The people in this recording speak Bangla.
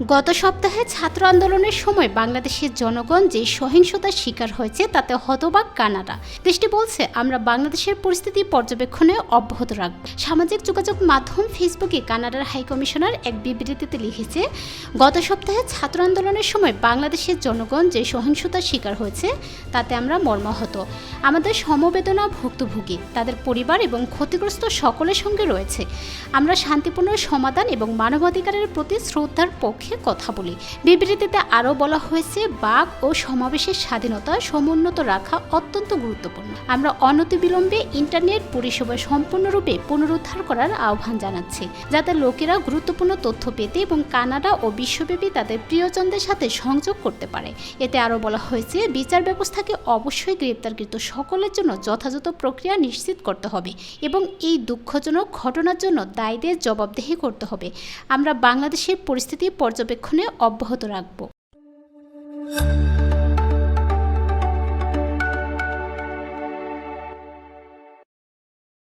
গত সপ্তাহে ছাত্র আন্দোলনের সময় বাংলাদেশের জনগণ যে সহিংসতার শিকার হয়েছে তাতে হতবাক কানাডা। দেশটি বলছে, আমরা বাংলাদেশের পরিস্থিতি পর্যবেক্ষণে অব্যাহত রাখব। সামাজিক যোগাযোগ মাধ্যম ফেসবুকে কানাডার হাইকমিশনার এক বিবৃতিতে লিখেছে, গত সপ্তাহে ছাত্র আন্দোলনের সময় বাংলাদেশের জনগণ যে সহিংসতার শিকার হয়েছে তাতে আমরা মর্মাহত। আমাদের সমবেদনা ভুক্তভোগী, তাদের পরিবার এবং ক্ষতিগ্রস্ত সকলের সঙ্গে রয়েছে। আমরা শান্তিপূর্ণ সমাধান এবং মানবাধিকারের প্রতি শ্রদ্ধার পক্ষে কথা বলি। বিবৃতিতে আরও বলা হয়েছে, বাক ও সমাবেশের স্বাধীনতা সমুন্নত রাখা অত্যন্ত গুরুত্বপূর্ণ। আমরা অনতিবিলম্বে ইন্টারনেট পরিষেবা সম্পূর্ণরূপে পুনরুদ্ধার করার আহ্বান জানাচ্ছি, যাতে লোকেরা গুরুত্বপূর্ণ তথ্য পেতে এবং কানাডা ও বিশ্বব্যাপী তাদের প্রিয়জনদের সাথে সংযোগ করতে পারে। এতে আরও বলা হয়েছে, বিচার ব্যবস্থাকে অবশ্যই গ্রেপ্তারকৃত সকলের জন্য যথাযথ প্রক্রিয়া নিশ্চিত করতে হবে এবং এই দুঃখজনক ঘটনার জন্য দায়ীদের জবাবদিহি করতে হবে। আমরা বাংলাদেশের পরিস্থিতি পর্যবেক্ষণে অব্যাহত রাখব।